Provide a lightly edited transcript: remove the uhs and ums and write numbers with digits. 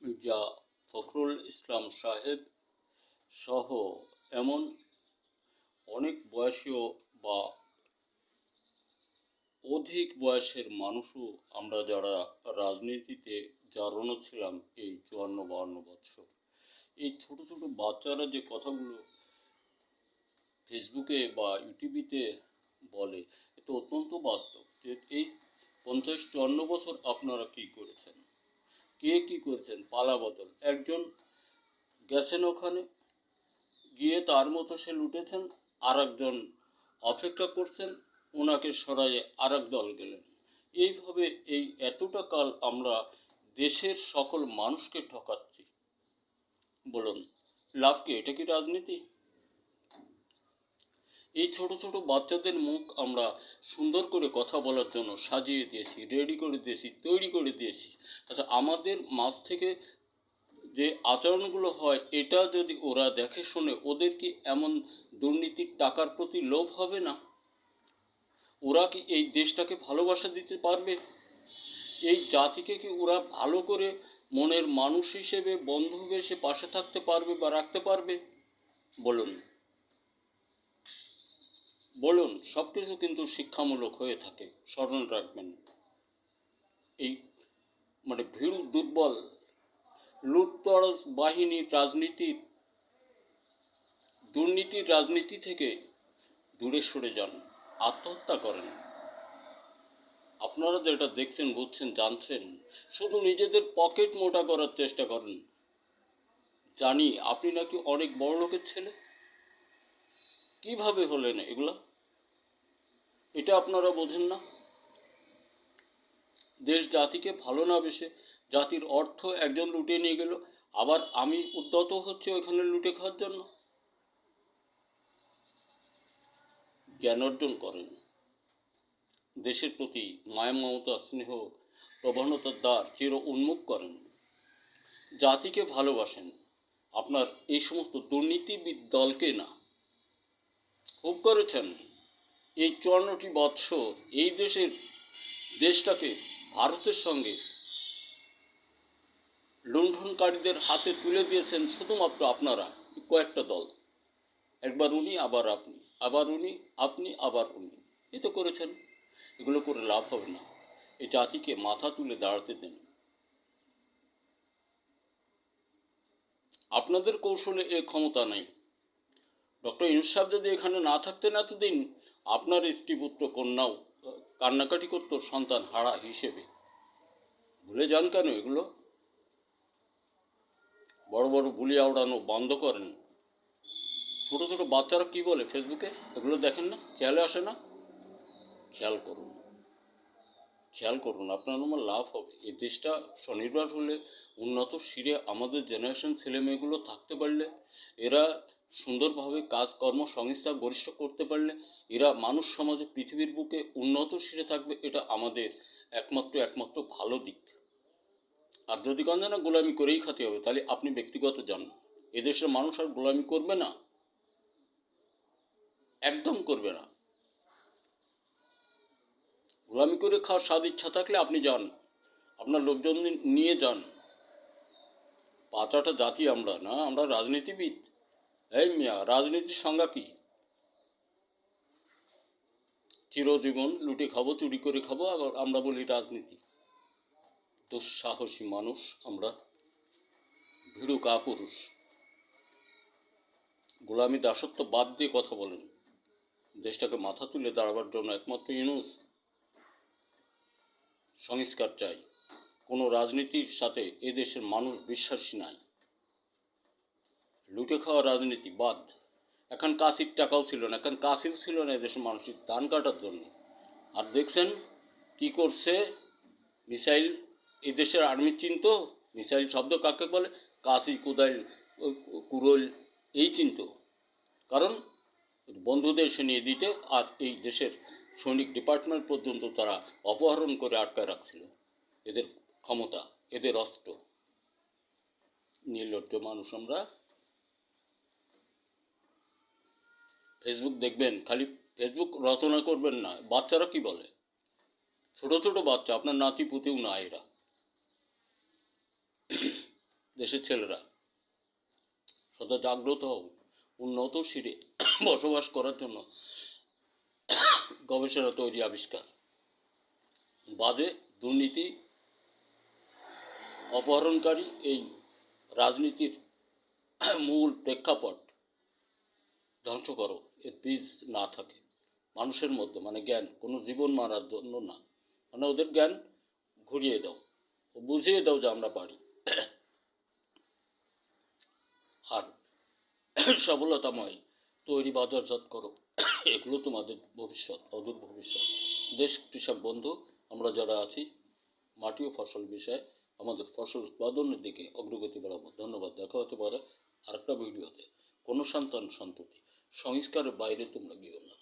মির্জা ফখরুল ইসলাম সাহেব সহ এমন অনেক বয়সীয় বা অধিক বয়সের মানুষও আমরা যারা রাজনীতিতে জড়ানো ছিলাম এই 54-52 বছর, এই ছোট ছোট বাচ্চারা যে কথাগুলো ফেসবুকে বা ইউটিউবিতে বলে, এটা অত্যন্ত বাস্তব যে এই 50-54 বছর আপনারা কি করেছেন, কে কি করেছেন। পালা বদল, একজন গেছেন ওখানে গিয়ে তার মতো সে লুটেছেন, আর একজন অপেক্ষা করছেন, ওনাকে সরাইয়ে আর এক দল গেলেন। এইভাবে এই এতটা কাল আমরা দেশের সকল মানুষকে ঠকাচ্ছি। বলুন লাভ কি? এটা কি রাজনীতি? এই ছোট ছোট বাচ্চাদের মুখ আমরা সুন্দর করে কথা বলার জন্য সাজিয়ে দিয়েছি, রেডি করে দিয়েছি, তৈরি করে দিয়েছি। আচ্ছা, আমাদের মাঝ থেকে যে আচরণগুলো হয় এটা যদি ওরা দেখে শুনে, ওদের কি এমন দুর্নীতির টাকার প্রতি লোভ হবে না? ওরা কি এই দেশটাকে ভালোবাসা দিতে পারবে? এই জাতিকে কি ওরা ভালো করে মনের মানুষ হিসেবে, বন্ধু হিসেবে পাশে থাকতে পারবে বা রাখতে পারবে? বলুন বলুন। সব কিছু কিন্তু শিক্ষামূলক হয়ে থাকে, স্মরণ রাখবেন। এই ভীরু দুর্বল লুটতরাজ বাহিনীর রাজনীতির, দুর্নীতির রাজনীতি থেকে দূরে সরে যান, আত্মহত্যা করেন। আপনারা যেটা দেখছেন, বুঝছেন, জানছেন, শুধু নিজেদের পকেট মোটা করার চেষ্টা করেন। জানি আপনি নাকি অনেক বড় লোকের ছেলে। কিভাবে হলেন এগুলা? এটা আপনারা বোঝেন না। দেশ জাতিকে ভালো না বেসে জাতির অর্থ একজন লুটে নিয়ে গেল, আবার আমি উদ্যত হচ্ছে ওইখানে লুটে খাওয়ার জন্য। জ্ঞান অর্জন করেন, দেশের প্রতি মায়া মমতা স্নেহ প্রবণতার দ্বার চির উন্মুখ করেন, জাতিকে ভালোবাসেন। আপনার এই সমস্ত দুর্নীতিবিদ দলকে না। খুব করেছেন। এই 54টি বৎসর এই দেশটাকে ভারতের সঙ্গে লুণ্ঠনকারীদের হাতে তুলে দিয়েছেন শুধুমাত্র আপনারা, কয়েকটা দল। একবার উনি, আবার আপনি, আবার উনি, আপনি, আবার উনি। এই তো করেছেন। এগুলো করে লাভ হবে না। এই জাতিকে মাথা তুলে দাঁড়াতে দেন। আপনাদের কৌশলে এ ক্ষমতা নেই। ডক্টর ইউনূস সাহেব যদি এখানে না থাকতেন এতদিন, আপনার স্ত্রী পুত্র কন্যাও কান্নাকাটি করতো সন্তান হারা হিসেবে। ভুলে যান কেন এগুলো? বড় বড় বুলি আওড়ানো বন্ধ করেন। ছোট ছোট বাচ্চারা কি বলে ফেসবুকে, এগুলো দেখেন না? খেয়ালে আসে না? খেয়াল করুন, খেয়াল করুন, আপনার আমার লাভ হবে। এই দেশটা স্বনির্ভর হলে, উন্নত শিরে আমাদের জেনারেশন ছেলে মেয়েগুলো থাকতে পারলে, এরা সুন্দরভাবে কাজকর্ম সংস্থা গরিষ্ঠ করতে পারলে, এরা মানুষ সমাজে পৃথিবীর বুকে উন্নত শিরে থাকবে। এটা আমাদের একমাত্র ভালো দিক। আর যদি কেন না গোলামি করেই খাতে হবে, তাহলে আপনি ব্যক্তিগত যান। এদেশের মানুষ আর গোলামি করবে না, একদম করবে না। গোলামি করে খাওয়ার স্বাদ ইচ্ছা থাকলে আপনি যান, আপনার লোকজন নিয়ে যান। পাঁচটা জাতি আমরা না, আমরা রাজনীতিবিদ। এই মিয়া, রাজনীতির সংজ্ঞা কি? চিরজীবন লুটে খাবো, চুরি করে খাবো, আবার আমরা বলি রাজনীতি। দুঃসাহসী মানুষ আমরা, ভীরু কাপুরুষ। গোলামি দাসত্ব বাদ দিয়ে কথা বলেন। দেশটাকে মাথা তুলে দাঁড়াবার জন্য একমাত্র ইউনূস। সংস্কার চাই। কোনো রাজনীতির সাথে এদেশের মানুষ বিশ্বাসী নাই। লুটে খাওয়া রাজনীতি বাদ। এখন কাশির টাকাও ছিল না, এখন কাশিও ছিল না এদেশের মানুষের ধান কাটার জন্য। আর দেখছেন কি করছে? মিসাইল, এদেশের আর্মি চিনত মিসাইল শব্দ কাকে বলে? কাশি, কোদাইল, কুড়োল, এই চিনত। কারণ বন্ধুদের সে নিয়ে দিতে, আর এই দেশের সৈনিক ডিপার্টমেন্ট পর্যন্ত তারা অপহরণ করে আটকায় রাখছিল। এদের ক্ষমতা, এদের অস্ত্র। নির্লজ্জ মানুষ আমরা। ফেসবুক দেখবেন, খালি ফেসবুক রচনা করবেন না। বাচ্চারা কি বলে? ছোট ছোট বাচ্চা, আপনার নাতি পুতিও না এরা। দেশের ছেলেরা সদা জাগ্রত হও, উন্নত শিরে বসবাস করার জন্য গবেষণা তৈরি আবিষ্কার, বাজে দুর্নীতি অপহরণকারী এই রাজনীতির মূল প্রেক্ষাপট ধ্বংস করো, এর বীজ না থাকে মানুষের মধ্যে, মানে জ্ঞান, কোনো জীবন মারার জন্য না, মানে ওদের জ্ঞান ঘুরিয়ে দাও, বুঝিয়ে দাও যে আমরা পারি। আর সফলতাময় তৈরি বাজারজাত করো, এগুলো তোমাদের ভবিষ্যৎ, অদূর ভবিষ্যৎ। দেশ কৃষক বন্ধু, আমরা যারা আছি মাটি ও ফসল বিষয়ে আমাদের ফসল উৎপাদনের দিকে অগ্রগতি বাড়াবো। ধন্যবাদ। দেখা হতে পারে আরেকটা ভিডিওতে। কোনো সন্তান সন্ততি সংস্কারের বাইরে তোমরা গিয়েও না।